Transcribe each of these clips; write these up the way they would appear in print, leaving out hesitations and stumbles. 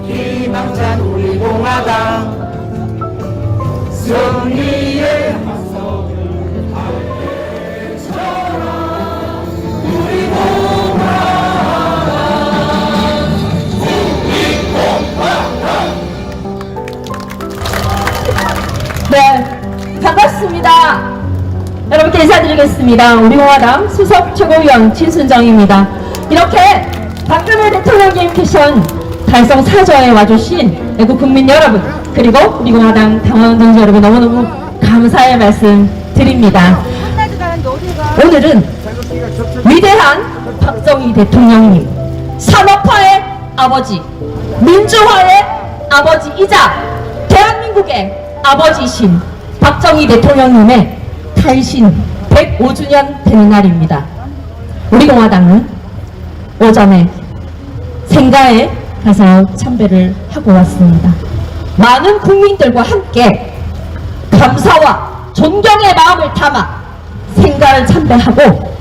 희망찬 우리 공화당 승리의 화석을 달래처럼 우리 공화당. 네, 반갑습니다. 여러분께 인사드리겠습니다. 우리 공화당 수석 최고위원 진순정입니다. 이렇게 박근혜 대통령님 계신 달성 사저에 와주신 애국 국민 여러분, 그리고 우리 공화당 당원 동지 여러분 너무너무 감사의 말씀 드립니다. 오늘은 위대한 박정희 대통령님, 산업화의 아버지, 민주화의 아버지이자 대한민국의 아버지이신 박정희 대통령님의 탄신 105주년 되는 날입니다. 우리 공화당은 오전에 생가에 가서 참배를 하고 왔습니다. 많은 국민들과 함께 감사와 존경의 마음을 담아 생가를 참배하고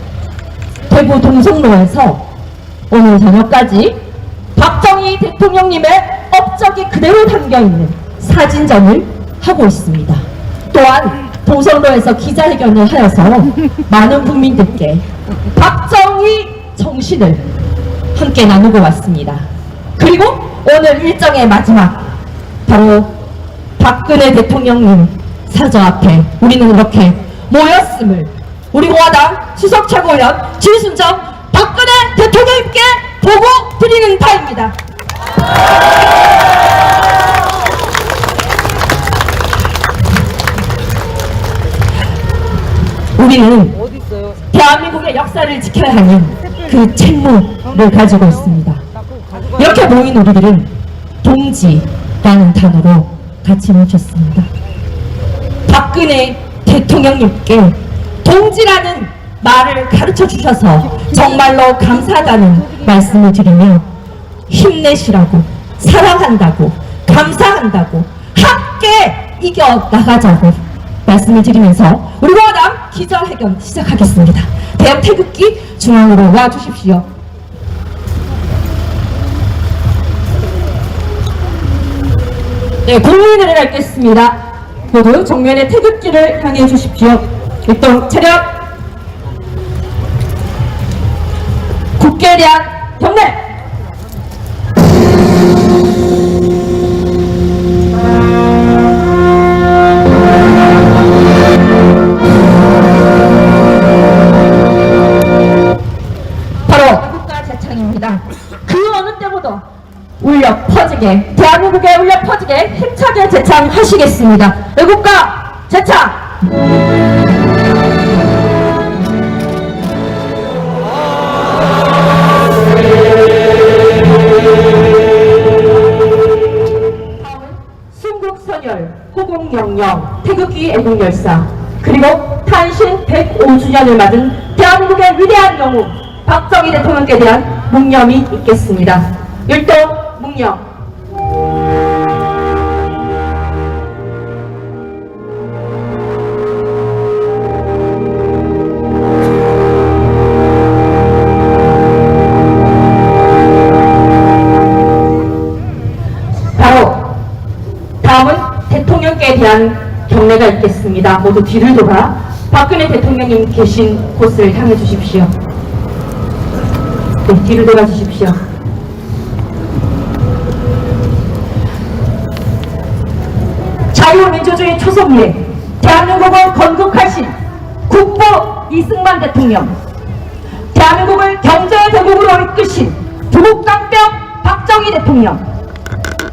대구 동성로에서 오늘 저녁까지 박정희 대통령님의 업적이 그대로 담겨있는 사진전을 하고 있습니다. 또한 동성로에서 기자회견을 하여서 많은 국민들께 박정희 정신을 함께 나누고 왔습니다. 그리고 오늘 일정의 마지막, 바로 박근혜 대통령님 사저 앞에 우리는 이렇게 모였음을 우리 공화당 수석 최고위원 진순정 박근혜 대통령님께 보고 드리는 바입니다. 우리는 대한민국의 역사를 지켜야 하는 그 책무를 가지고 있습니다. 이렇게 모인 우리들은 동지라는 단어로 같이 뭉쳤습니다. 박근혜 대통령님께 동지라는 말을 가르쳐 주셔서 정말로 감사하다는 말씀을 드리며 힘내시라고, 사랑한다고, 감사한다고, 함께 이겨나가자고 말씀을 드리면서 우리 공화당 기자회견 시작하겠습니다. 대형 태극기 중앙으로 와주십시오. 네, 공민을 읽겠습니다. 모두 정면에 태극기를 향해 주십시오. 일동 차렷. 국회에 대한 경례. 바로 국가 재창입니다. 그 어느 때보다 울려 퍼지게, 대한민국에 울려 퍼지게 힘차게 재창하시겠습니다. 애국가 재창! 다음은 순국선열, 호국영령, 태극기 애국열사, 그리고 탄신 105주년을 맞은 대한민국의 위대한 영웅 박정희 대통령께 대한 묵념이 있겠습니다. 일동 묵념. 바로 다음은 대통령께 대한 경례가 있겠습니다. 모두 뒤를 돌아 박근혜 대통령님 계신 곳을 향해 주십시오. 네, 뒤를 돌아 주십시오. 초석 위에 대한민국을 건국하신 국보 이승만 대통령, 대한민국을 경제의 대국으로 이끄신 조국강병 박정희 대통령,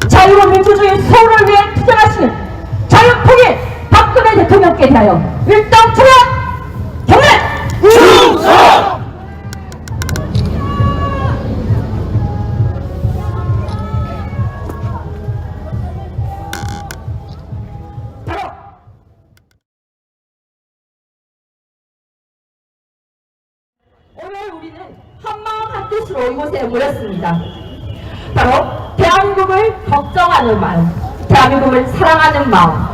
자유로 민주주의 서울을 위해 투쟁하시는 자유통일 박근혜 대통령께 대하여 일당 초연 경례 충성! 오늘 우리는 한마음 한뜻으로 이곳에 모였습니다. 바로 대한민국을 걱정하는 마음, 대한민국을 사랑하는 마음,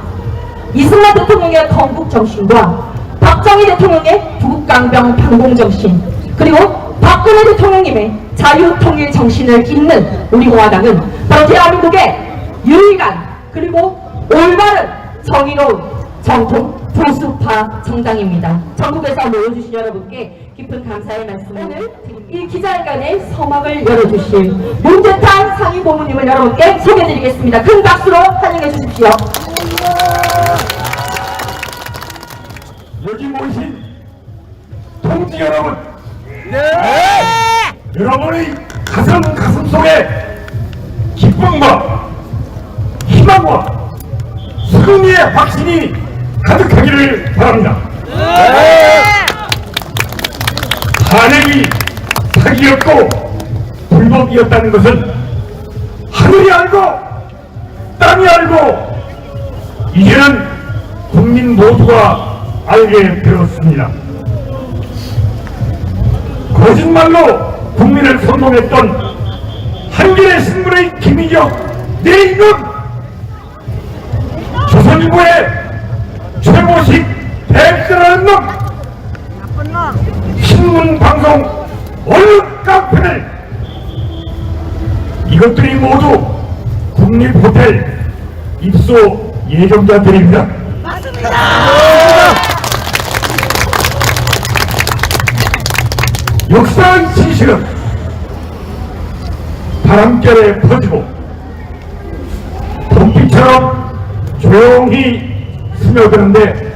이승만 대통령의 건국 정신과 박정희 대통령의 조국강병 반공 정신, 그리고 박근혜 대통령님의 자유통일 정신을 잇는 우리 공화당은 바로 대한민국의 유일한 그리고 올바른 정의로운 정통 보수파 정당입니다. 전국에서 모여주신 여러분께 깊은 감사의 말씀을 드립니다. 이 기자회견의 서막을 열어주실 문재탄 상임고문님을 여러분께 소개해드리겠습니다. 큰 박수로 환영해 주십시오. 여기 모이신 동지 여러분, 여러분의 가슴 속에 기쁨과 희망과 승리의 확신이 가득하기를 바랍니다. 탄핵이 사기였고 불법이었다는 것은 하늘이 알고 땅이 알고 이제는 국민 모두가 알게 되었습니다. 거짓말로 국민을 선동했던 한겨레 신문의 김희경 내 이름, 조선일보의 최고식 백세라는 놈, 신문, 방송, 언론 깡패들, 이것들이 모두 국립호텔 입소 예정자들입니다. 역사의 진실은 바람결에 퍼지고 봄비처럼 조용히 스며드는데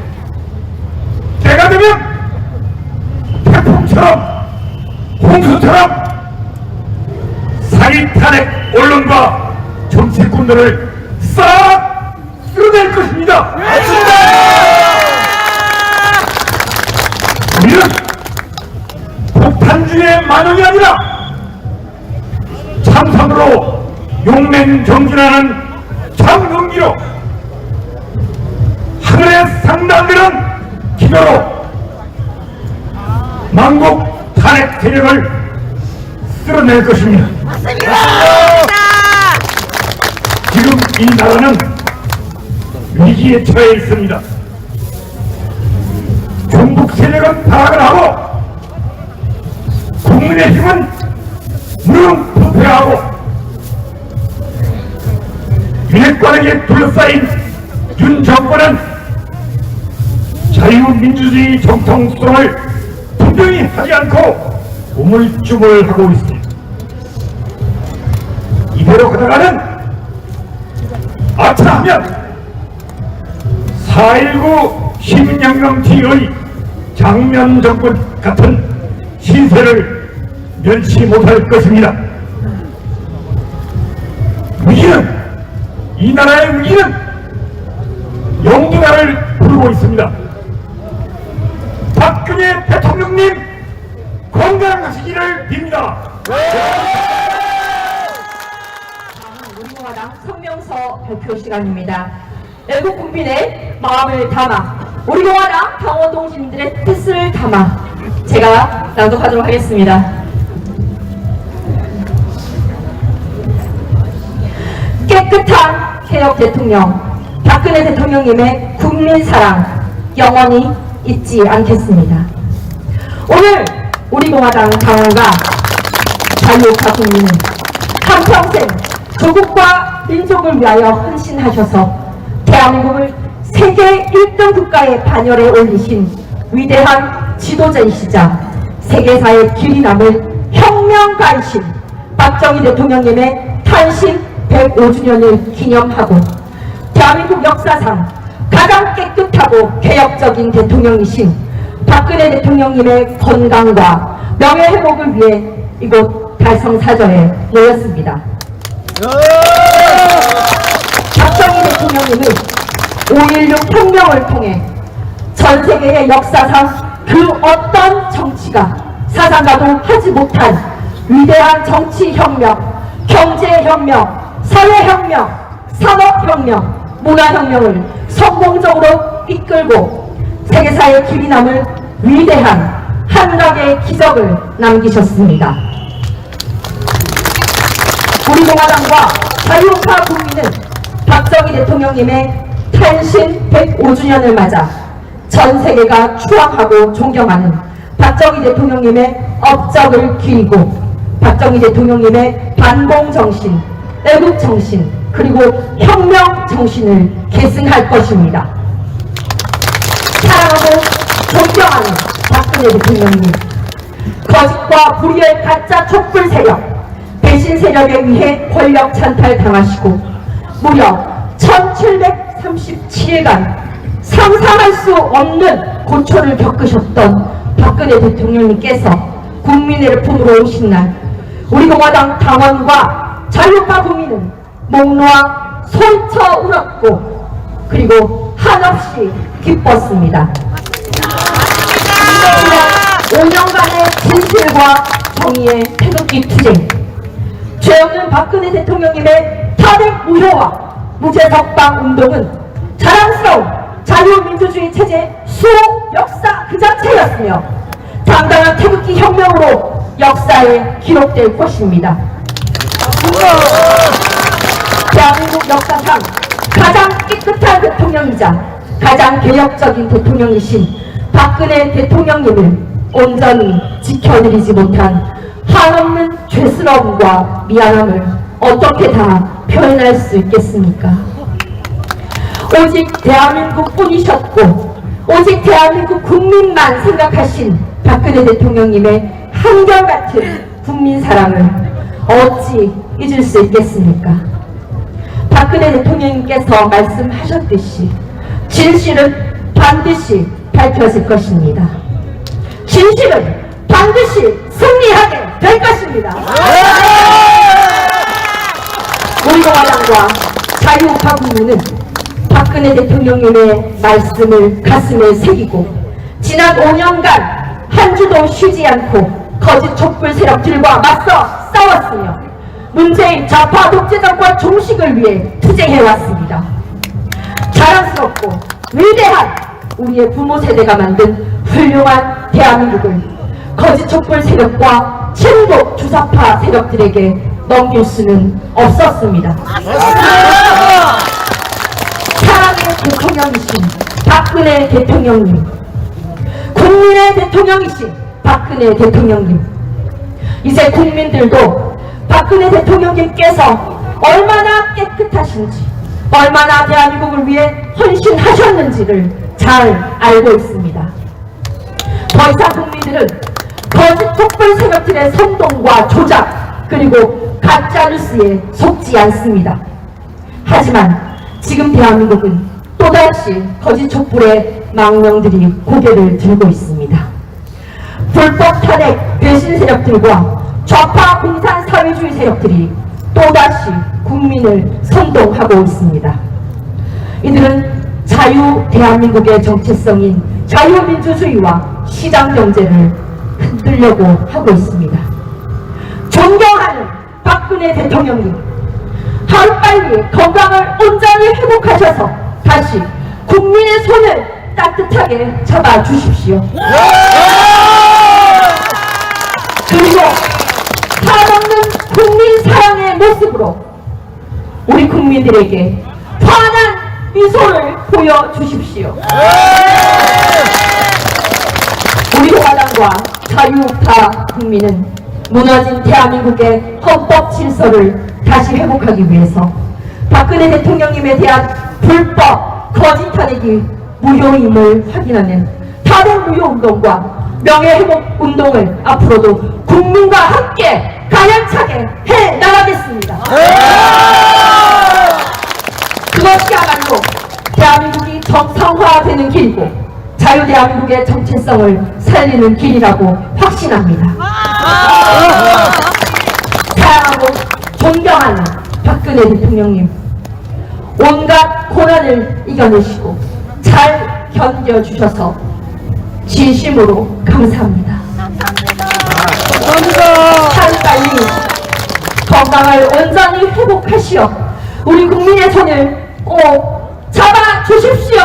때가 되면 태풍처럼 홍수처럼 사기 탄핵 언론과 정치꾼들을 싹 쓸어낼 것입니다. 우리는 폭탄주의 만원이 아니라 참선으로 용맹정진하는 장흥기로 하늘에 상단되는 기도로 만국 탄핵 세력을 쓸어낼 것입니다. 지금 이 나라는 위기에 처해 있습니다. 종북 세력은 타락을 하고 국민의 힘은 무능부패하고 윤핵관에게 둘러싸인 윤 정권은 자유민주주의 정통 수동을 분명히 하지 않고 우물쭈물하고 있습니다. 이대로 가다가는 아차하면 4.19 시민혁명지의 장면 정권 같은 신세를 면치 못할 것입니다. 위기는, 이 나라의 위기는 영두나를 부르고 있습니다. 박근혜 대통령님 건강하시기를 빕니다. 우리 공화당 성명서 발표 시간입니다. 애국 국민의 마음을 담아 우리 공화당 강원동 시민들의 뜻을 담아 제가 낭독하도록 하겠습니다. 깨끗한 개혁 대통령 박근혜 대통령님의 국민사랑 영원히 잊지 않겠습니다. 오늘 우리 공화당 당원과 자유파 국민은 한평생 조국과 민족을 위하여 헌신하셔서 대한민국을 세계 1등 국가의 반열에 올리신 위대한 지도자이시자 세계사의 길이 남을 혁명가이신 박정희 대통령님의 탄신 105주년을 기념하고 대한민국 역사상 가장 깨끗하고 개혁적인 대통령이신 박근혜 대통령님의 건강과 명예회복을 위해 이곳 달성사저에 모였습니다. 박정희 대통령님은 5.16 혁명을 통해 전 세계의 역사상 그 어떤 정치가 사상가도 하지 못한 위대한 정치혁명, 경제혁명, 사회혁명, 산업혁명, 문화혁명을 성공적으로 이끌고 세계사에 길이 남을 위대한 한각의 기적을 남기셨습니다. 우리 공화당과 자유우파 국민은 박정희 대통령님의 탄신 105주년을 맞아 전 세계가 추앙하고 존경하는 박정희 대통령님의 업적을 기리고 박정희 대통령님의 반공정신, 애국정신, 그리고 혁명정신을 계승할 것입니다. 사랑하고 존경하는 박근혜 대통령님, 거짓과 불의의 가짜 촛불 세력, 배신 세력에 의해 권력 찬탈 당하시고 무려 1737일간 상상할 수 없는 고초를 겪으셨던 박근혜 대통령님께서 국민의 품으로 오신 날 우리 공화당 당원과 자유파 국민은 목 놓아 소리쳐 울었고 그리고 한없이 기뻤습니다. 5년간의 진실과 정의의 태극기 투쟁, 죄 없는 박근혜 대통령님의 탄핵 무효와 무죄 석방 운동은 자랑스러운 자유민주주의 체제 수호 역사 그 자체였으며 당당한 태극기 혁명으로 역사에 기록될 것입니다. 대한민국 역사상 가장 깨끗한 대통령이자 가장 개혁적인 대통령이신 박근혜 대통령님을 온전히 지켜드리지 못한 한없는 죄스러움과 미안함을 어떻게 다 표현할 수 있겠습니까? 오직 대한민국 뿐이셨고 오직 대한민국 국민만 생각하신 박근혜 대통령님의 한결같은 국민 사랑을 어찌 잊을 수 있겠습니까? 박근혜 대통령님께서 말씀하셨듯이 진실은 반드시 밝혀질 것입니다. 진실은 반드시 승리하게 될 것입니다. 우리 공화당과 자유우파 국민은 박근혜 대통령님의 말씀을 가슴에 새기고 지난 5년간 한 주도 쉬지 않고 거짓 촛불 세력들과 맞서 싸웠으며 문재인 좌파 독재 정권 종식을 위해 투쟁해왔습니다. 자랑스럽고 위대한 우리의 부모 세대가 만든 훌륭한 대한민국을 거짓 촛불 세력과 친북 주사파 세력들에게 넘길 수는 없었습니다. 사랑의 대통령이신 박근혜 대통령님, 국민의 대통령이신 박근혜 대통령님, 이제 국민들도 박근혜 대통령님께서 얼마나 깨끗하신지, 얼마나 대한민국을 위해 헌신하셨는지를 잘 알고 있습니다. 더 이상 국민들은 거짓 촛불 세력들의 선동과 조작 그리고 가짜뉴스에 속지 않습니다. 하지만 지금 대한민국은 또다시 거짓 촛불의 망명들이 고개를 들고 있습니다. 불법 탄핵 배신 세력들과 좌파 공산 사회주의 세력들이 또다시 국민을 선동하고 있습니다. 이들은 자유 대한민국의 정체성인 자유민주주의와 시장경제를 흔들려고 하고 있습니다. 존경하는 박근혜 대통령님, 하루빨리 건강을 온전히 회복하셔서 다시 국민의 손을 따뜻하게 잡아주십시오. 그리고 한없는 국민 사랑의 모습으로 우리 국민들에게 환한 미소를 보여주십시오. 우리 공화당과 자유우파 국민은 무너진 대한민국의 헌법 질서를 다시 회복하기 위해서 박근혜 대통령님에 대한 불법 거짓 탄핵이 무효임을 확인하는 탄핵 무효 운동과 명예회복 운동을 앞으로도 국민과 함께 가열차게 해 나가겠습니다. 그것이야말로 대한민국이 정상화되는 길이고 자유대한민국의 정체성을 살리는 길이라고 확신합니다. 사랑하고 존경하는 박근혜 대통령님, 온갖 고난을 이겨내시고 잘 견뎌주셔서 진심으로 감사합니다. 하루빨리 건강을 온전히 회복하시어 우리 국민의 손을 꼭 잡아주십시오.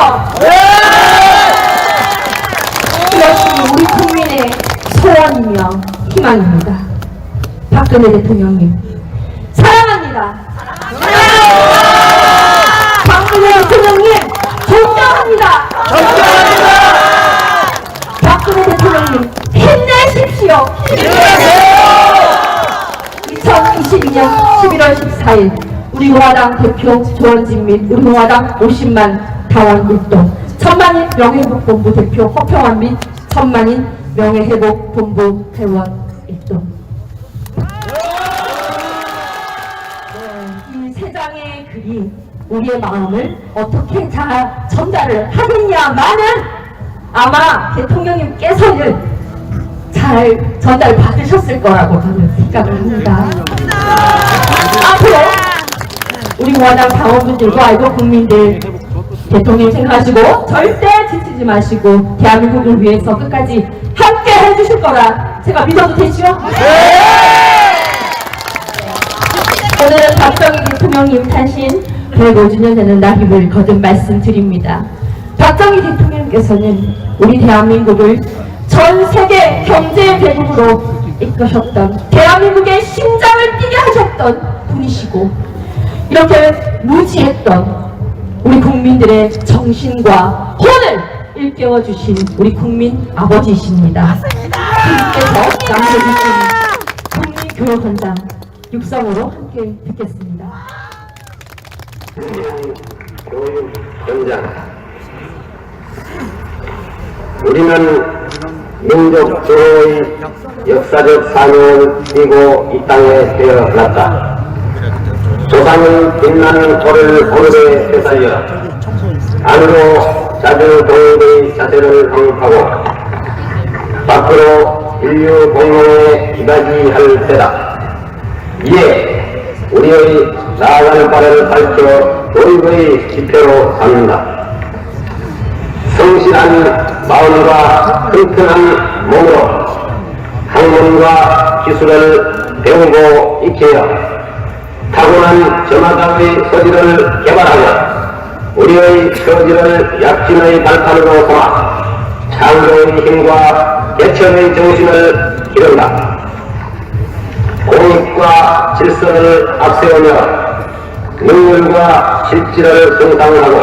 이것이 우리 국민의 소원이며 희망입니다. 박근혜 대통령님 사랑합니다. 박근혜 대통령님 존경합니다. 박근혜 대통령님 힘내십시오. 2022년 11월 14일 우리 우화당 대표 조원진 및 우화당 50만 당원 일동, 천만인 명예회복본부 대표 허평환 및 천만인 명예회복본부 회원 일동. 이 세 장의 글이 우리의 마음을 어떻게 잘 전달을 하겠냐마는 아마 대통령님께서는 잘 전달 받으셨을 거라고 저는 생각을 합니다. 앞으로 우리 우화당 당원분들과 아이고 국민들 대통령 생각하시고 절대 지치지 마시고 대한민국을 위해서 끝까지 함께 해주실 거라 제가 믿어도 되죠? 오늘은 박정희 대통령님 탄신 105주년 되는 날임을 거듭 말씀드립니다. 박정희 대통령께서는 우리 대한민국을 전 세계 경제 대국으로 이끄셨던 대한민국의 심장을 뛰게 하셨던 분이시고 이렇게 무지했던 우리 국민들의 정신과 혼을 일깨워 주신 우리 국민 아버지이십니다. 주님께서 남겨주신 국민교육헌장 육성으로 함께 듣겠습니다. 교육헌장, 우리는 민족 조호의 역사적 사명을 띠고 이 땅에 태어났다. 조상의 빛나는 돌을 오늘에 되살려 안으로 자주 독립의 자세를 강립하고 밖으로 인류 공동에 이바지할 때다. 이에 우리의 나아가는 바를 밝혀 독립의 지표로 삼는다. 성실한 마음과 튼튼한 몸으로 학문과 기술을 배우고 익혀야 타고난 저마다의 소질을 개발하여 우리의 처지를 약진의 발판으로 삼아 창조의 힘과 개척의 정신을 기른다. 공익과 질서를 앞세우며 능률과 실질을 성장하고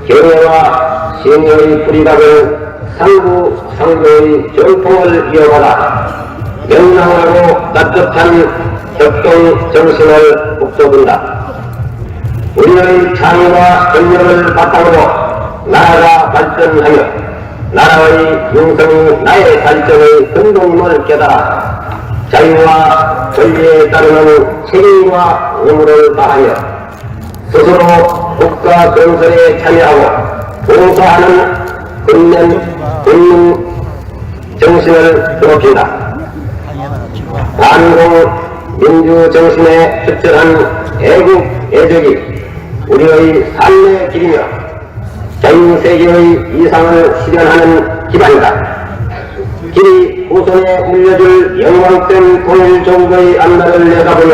경애와 신의의 뿌리박은 상부상조의 전통을 이어받아 명랑하고 따뜻한 협동 정신을 북돋운다. 우리의 창의와 전력을 바탕으로 나라가 발전하며 나라의 융성이 나의 발전의 근동을 깨달아 자유와 권리에 따르는 책임과 의무를 다하며 스스로 국가 건설에 참여하고 봉사하는 국민 정신을 드높인다. 반공 민주 정신에 투철한 애국 애적이 우리의 삶의 길이며 자유세계의 이상을 실현하는 기반이다. 길이 후손에 물려줄 영광된 통일조국의 앞날을 내다보며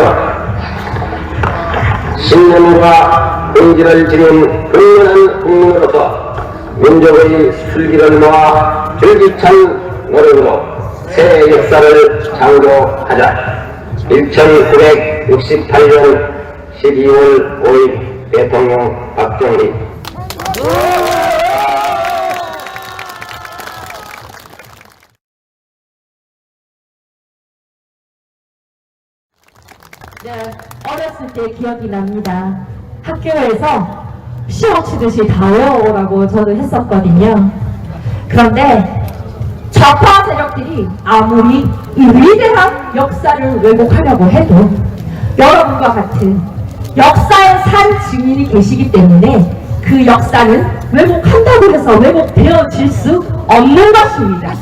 신념과 긍지를 지닌 근면한 국민으로서 민족의 슬기를 모아 줄기찬 노력으로 새 역사를 창조하자. 1968년 12월 5일 대통령 박정희. 네, 어렸을 때 기억이 납니다. 학교에서 시험 치듯이 다 외워오라고 저도 했었거든요. 그런데 좌파 세력들이 아무리 이 위대한 역사를 왜곡하려고 해도 여러분과 같은 역사의 산 증인이 계시기 때문에 그 역사는 왜곡한다고 해서 왜곡되어질 수 없는 것입니다.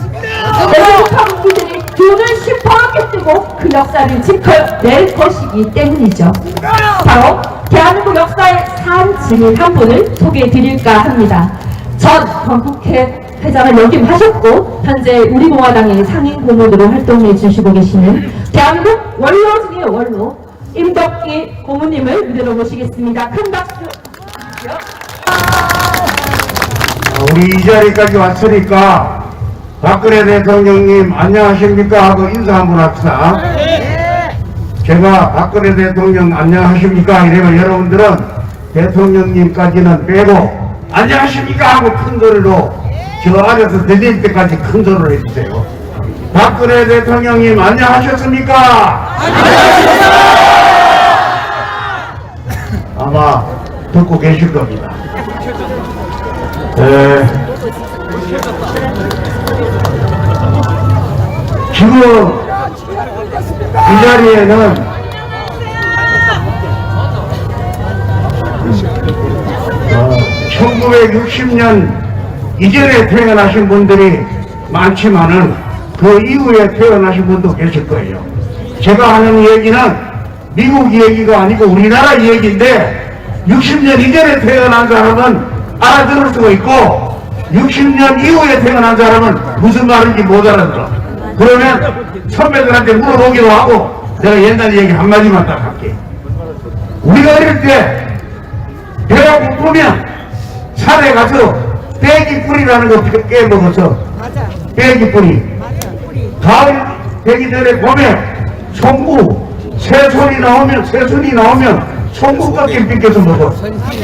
왜곡한 우리들이 눈을 시퍼렇게 뜨고 그 역사를 지켜낼 것이기 때문이죠. 바로 대한민국 역사의 산 증인 한 분을 소개해 드릴까 합니다. 전 건국회 회장을 역임하셨고 현재 우리공화당의 상임 고문으로 활동해 주시고 계시는 대한민국 원로 중의 원로 임덕기 고문님을 무대로 모시겠습니다. 큰 박수 주십시오. 우리 이 자리까지 왔으니까 박근혜 대통령님 안녕하십니까 하고 인사 한번 합시다. 제가 박근혜 대통령 안녕하십니까 이러면 여러분들은 대통령님까지는 빼고 안녕하십니까 하고 큰 소리로 저 안에서 들릴 때까지 큰 소리를 해주세요. 박근혜 대통령님 안녕하셨습니까? 아마 듣고 계실 겁니다. 지금 이 자리에는 1960년 이전에 태어나신 분들이 많지만은 그 이후에 태어나신 분도 계실 거예요. 제가 하는 얘기는 미국 얘기가 아니고 우리나라 얘기인데 60년 이전에 태어난 사람은 알아들을 수가 있고 60년 이후에 태어난 사람은 무슨 말인지 못 알아들어. 그러면 선배들한테 물어보기도 하고 내가 옛날 얘기 한마디만 딱 할게. 우리가 어릴 때 배가 고프면 산에 가서 빼기뿌리라는 거 깨먹어서 빼기뿌리 가을 되기 전에 봄에 송구 새순이 나오면 송구껍질 빗겨서 먹어.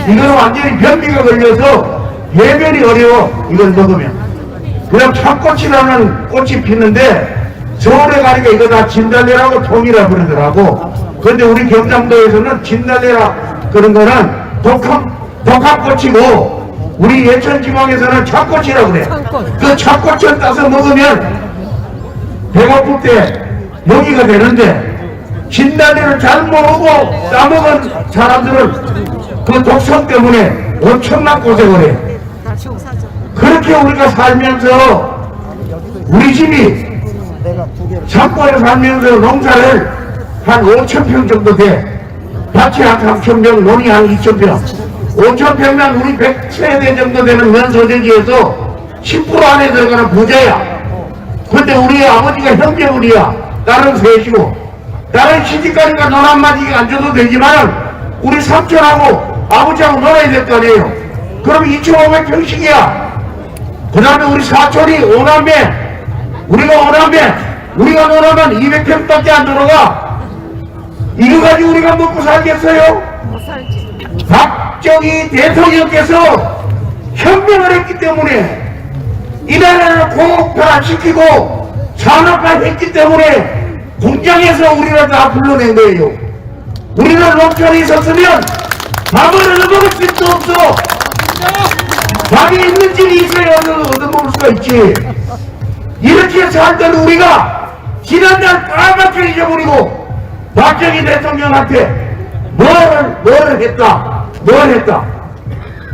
이거는 완전히 변비가 걸려서 배변이 어려워. 이걸 먹으면 그냥 참꽃이라는 꽃이 피는데 서울에 가니까 이거 다 진달래라고 통이라 그러더라고. 그런데 우리 경상도에서는 진달래라 그런 거는 독합꽃이고 우리 예천지방에서는 참꽃이라고 그래. 그 참꽃을 따서 먹으면 배고플 때 여기가 되는데 진달래를 잘 모르고 따먹은 사람들은 그 독성 때문에 엄청난 고생을 해. 그렇게 우리가 살면서 우리 집이 산골에 살면서 농사를 한 5,000평 정도 돼. 밭이 한 3,000평, 논이 한 2,000평. 5,000평만 우리 100세대 정도 되는 면소재지에서 10% 안에 들어가는 부자야. 근데 우리 아버지가 형제분이야. 딸은 셋이고. 딸은 시집가니까 논 한마디가 안 줘도 되지만 우리 삼촌하고 아버지하고 놀아야 될 거 아니에요. 그럼 2,500평씩이야. 그 다음에 우리 사촌이 5남매, 우리가 5남매, 우리가 놀아면 200평밖에 안 들어가. 이거 가지고 우리가 먹고 살겠어요? 박정희 대통령께서 혁명을 했기 때문에 이 나라를 공업화시키고 산업화했기 때문에 공장에서 우리를 다 불러낸 거예요. 우리는 농촌에 있었으면 밥을 얻어먹을 수도 없어. 밥이 있는 집이 있어야 얻어먹을 수가 있지. 이렇게 살던 우리가 지난날 까맣게 잊어버리고 박정희 대통령한테 뭘 했다.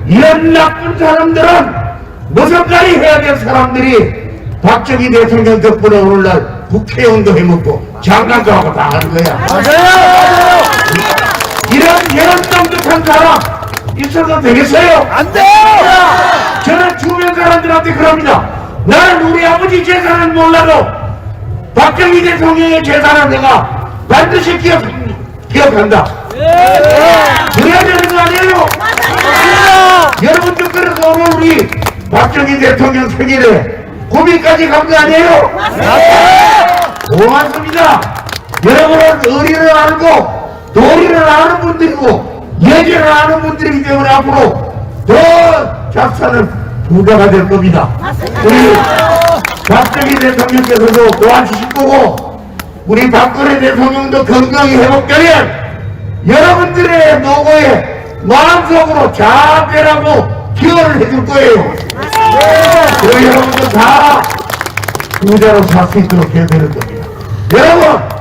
이런 나쁜 사람들은 무슨까지 해야 될 사람들이 박정희 대통령 덕분에 오늘날 국회의원도 해먹고 장관도 하고 다 하는 거야. 맞아요. 이런 놈득한 사람 있어도 되겠어요? 안 돼! 저는 주변 사람들한테 그럽니다. 나는 우리 아버지 재산은 몰라도 박정희 대통령의 재산은 내가 반드시 기억한다. 그래야 되는 거 아니에요? 여러분들 그래서 오늘 우리 박정희 대통령 생일에 고민까지 간 거 아니에요? 고맙습니다. 여러분은 의리를 알고 도리를 아는 분들이고 예절을 아는 분들이기 때문에 앞으로 더 작사는 부자가 될 겁니다. 우리 박정희 대통령께서도 도와주실 거고 우리 박근혜 대통령도 건강히 회복되면 여러분들의 노고에 마음속으로 자배라고 기여를 해줄 거예요. 그리고 여러분들 다 부자로 살 수 있도록 해야 되는 겁니다. 여러분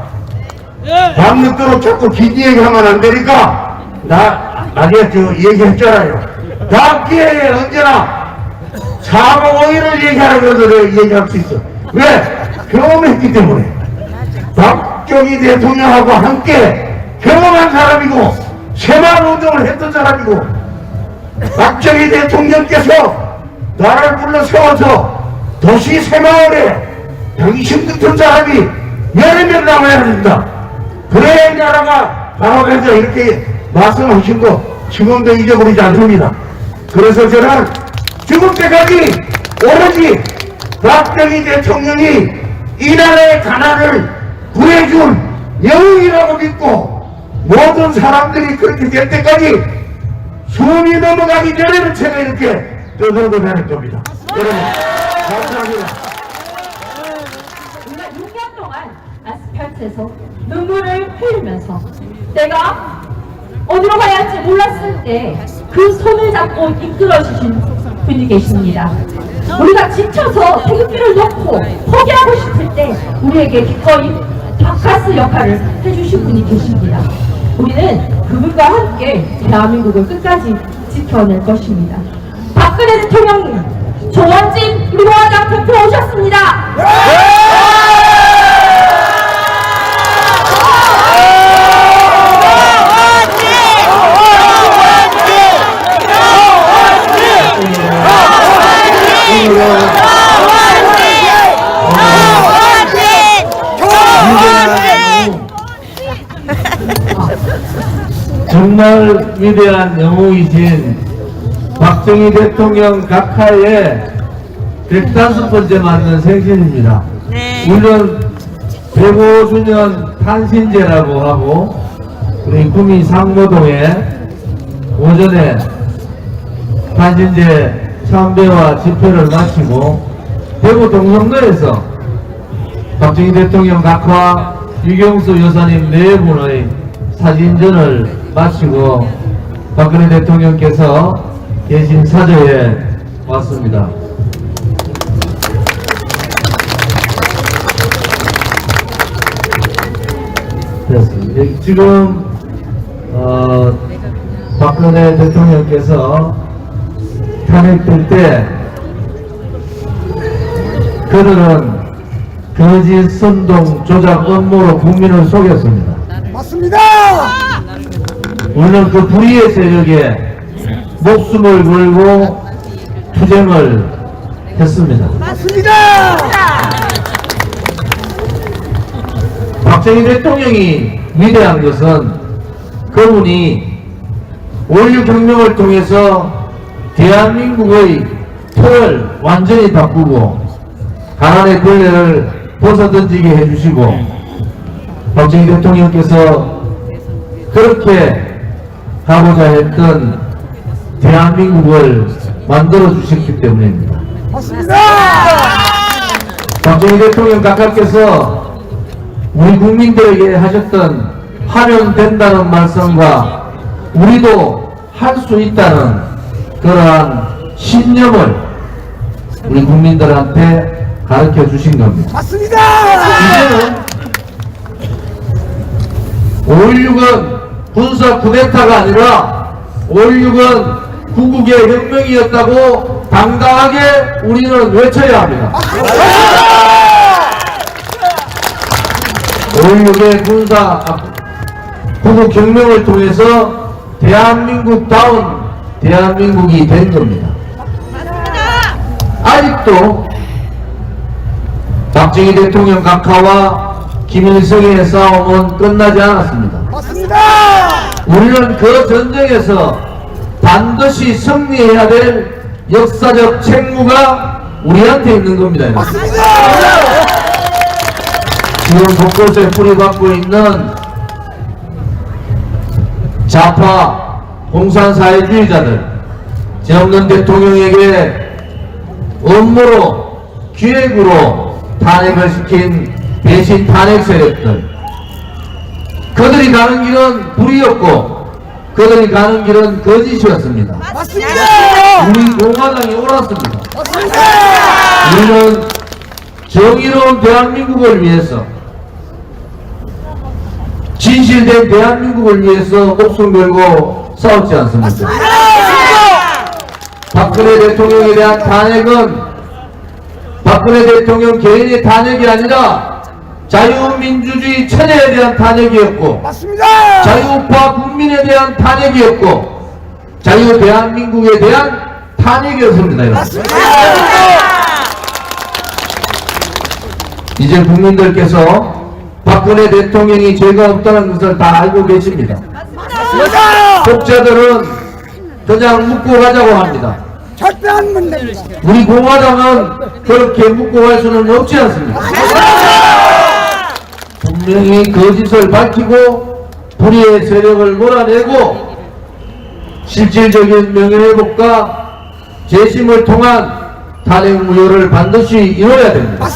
밤늦도록 자꾸 긴 얘기하면 안 되니까 나중에 저 얘기했잖아요. 다음 기회에 언제나 사망오일을 얘기하는 것을 얘기할 수 있어. 왜? 경험했기 때문에. 박정희 대통령하고 함께 경험한 사람이고 새마을운동을 했던 사람이고 박정희 대통령께서 나라를 불러 세워서 도시 새마을에 당신 같은 사람이 여러 명 남아야 된다. 그래야 이 나라가 바로가서 이렇게 말씀하신 거 지금도 잊어버리지 않습니다. 그래서 저는 죽을 때까지 오로지 박정희 대통령이 이 나라의 가난을 구해준 영웅이라고 믿고 모든 사람들이 그렇게 될 때까지 숨이 넘어가기 전에는 제가 이렇게 떠들고 다닐 겁니다. 여러분 감사합니다. 우리가 6년 동안 아스팔트에서 눈물을 흘리면서 내가 어디로 가야 할지 몰랐을 때 그 손을 잡고 이끌어주신 분이 계십니다. 우리가 지쳐서 태극기를 놓고 포기하고 싶을 때 우리에게 기꺼이 바카스 역할을 해주신 분이 계십니다. 우리는 그분과 함께 대한민국을 끝까지 지켜낼 것입니다. 박근혜 대통령님, 조원진 유로화장 대표 오셨습니다. 정말 위대한 영웅이신 박정희 대통령 각하의 105번째 맞는 생신입니다. 물론 105주년 탄신제라고 하고 우리 구미 상모동에 오전에 탄신제 참배와 집회를 마치고 대구 동성로에서 박정희 대통령 각하 유경수 여사님 네 분의 사진전을 마치고 박근혜 대통령께서 계신 사저에 왔습니다. 됐습니다. 지금 박근혜 대통령께서 탄핵될 때 그들은 거짓 선동 조작 업무로 국민을 속였습니다. 맞습니다. 우리는 그 불의의 세력에 목숨을 걸고 투쟁을 했습니다. 맞습니다. 박정희 대통령이 위대한 것은 그분이 5.16 혁명을 통해서 대한민국의 틀을 완전히 바꾸고 가난의 권력을 벗어던지게 해주시고 박정희 대통령께서 그렇게 가고자 했던 대한민국을 만들어 주셨기 때문입니다. 맞습니다. 박정희 대통령 각하께서 우리 국민들에게 하셨던 하면 된다는 말씀과 우리도 할 수 있다는 그러한 신념을 우리 국민들한테 가르쳐 주신 겁니다. 맞습니다. 이제는 5.16은 군사 쿠데타가 아니라 5.16은 구국의 혁명이었다고 당당하게 우리는 외쳐야 합니다. 5.16의 구국 혁명을 통해서 대한민국다운 대한민국이 된 겁니다. 아직도 박정희 대통령 각하와 김일성의 싸움은 끝나지 않았습니다. 맞습니다. 우리는 그 전쟁에서 반드시 승리해야 될 역사적 책무가 우리한테 있는 겁니다. 맞습니다. 지금 곳곳에 뿌리박고 있는 좌파 공산사회주의자들, 정권 대통령에게 업무로 기획으로 탄핵을 시킨 배신 탄핵 세력들, 그들이 가는 길은 불이었고 그들이 가는 길은 거짓이었습니다. 맞습니다. 우리 공화당이 옳았습니다. 맞습니다. 우리는 정의로운 대한민국을 위해서, 진실된 대한민국을 위해서 목숨 걸고 싸웠지 않습니까? 박근혜 대통령에 대한 탄핵은 박근혜 대통령 개인의 탄핵이 아니라 자유민주주의 체제에 대한 탄핵이었고, 맞습니다. 자유우파 국민에 대한 탄핵이었고, 자유 대한민국에 대한 탄핵이었습니다. 맞습니다. 이제 국민들께서 박근혜 대통령이 죄가 없다는 것을 다 알고 계십니다. 독자들은 그냥 묻고 가자고 합니다. 우리 공화당은 그렇게 묻고 갈 수는 없지 않습니까? 분명히 거짓을 밝히고 불의의 세력을 몰아내고 실질적인 명예회복과 재심을 통한 탄핵 무효를 반드시 이뤄야 됩니다.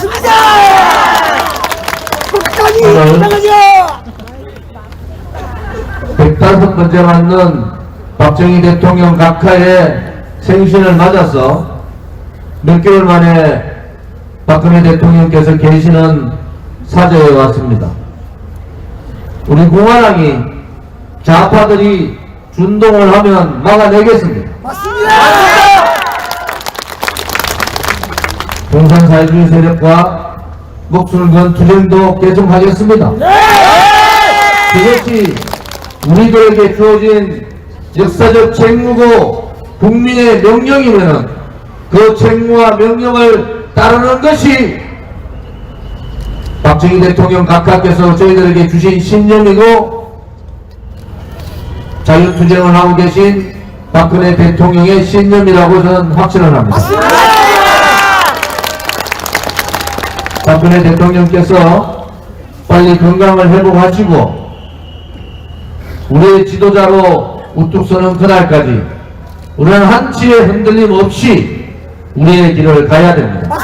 오늘 105번째 맞는 박정희 대통령 각하의 생신을 맞아서 몇 개월 만에 박근혜 대통령께서 계시는 사저에 왔습니다. 우리 공화당이 좌파들이 준동을 하면 막아내겠습니다. 맞습니다. 공산사회주의 세력과 목숨을 건 투쟁도 계속하겠습니다. 그것이 우리들에게 주어진 역사적 책무고 국민의 명령이면은 그 책무와 명령을 따르는 것이 박정희 대통령 각하께서 저희들에게 주신 신념이고 자유투쟁을 하고 계신 박근혜 대통령의 신념이라고 저는 확신을 합니다. 박근혜 대통령께서 빨리 건강을 회복하시고 우리의 지도자로 우뚝 서는 그날까지 우리는 한치의 흔들림 없이 우리의 길을 가야 됩니다.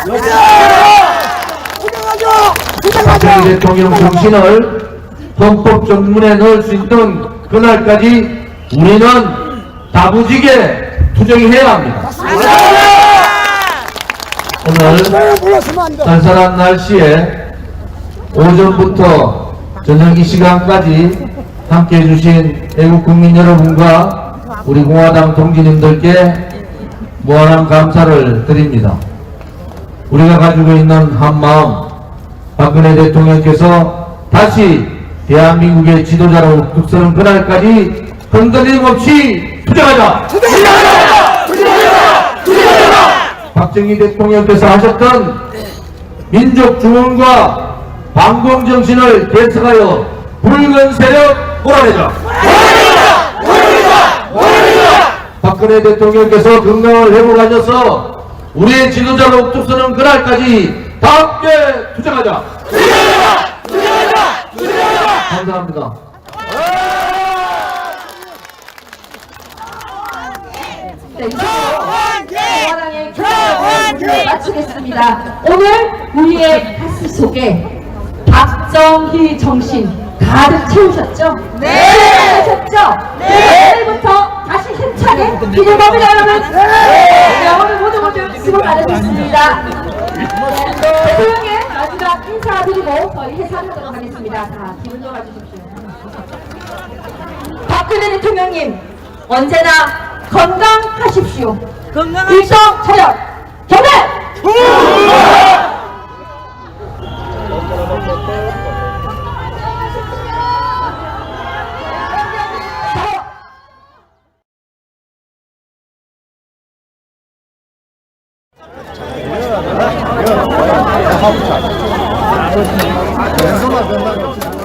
박정희 대통령 정신을 헌법 정문에 넣을 수 있는 그날까지 우리는 다부지게 투쟁해야 합니다. 오늘 쌀쌀한 날씨에 오전부터 저녁 이 시간까지 함께해 주신 애국국민 여러분과 우리 공화당 동지님들께 무한한 감사를 드립니다. 우리가 가지고 있는 한마음, 박근혜 대통령께서 다시 대한민국의 지도자로 우뚝 서는 그날까지 흔들림 없이 투쟁하자! 박정희 대통령께서 하셨던 민족 중흥과 반공 정신을 계승하여 붉은 세력 몰아내자! 박근혜 대통령께서 건강을 회복하셔서 우리의 지도자로 우뚝 서는 그날까지 다 함께 투쟁하자! 감사합니다. 네, 공화당의 교육을 마치겠습니다. 오늘 우리의 가슴 속에 박정희 정신 가득 채우셨죠? 네! 채우셨죠? 네! 오늘부터 다시 힘차게 길을 겁니다, 여러분! 네! 오늘 모두 수고 많으셨습니다. 대통령의 마지막 인사드리고 저희 해산하도록 하겠습니다. 자, 기분 좋아주십시오. 박근혜 대통령님, 언제나 건강하십시오. 일성 차렷 경례! 왼손만 된다고.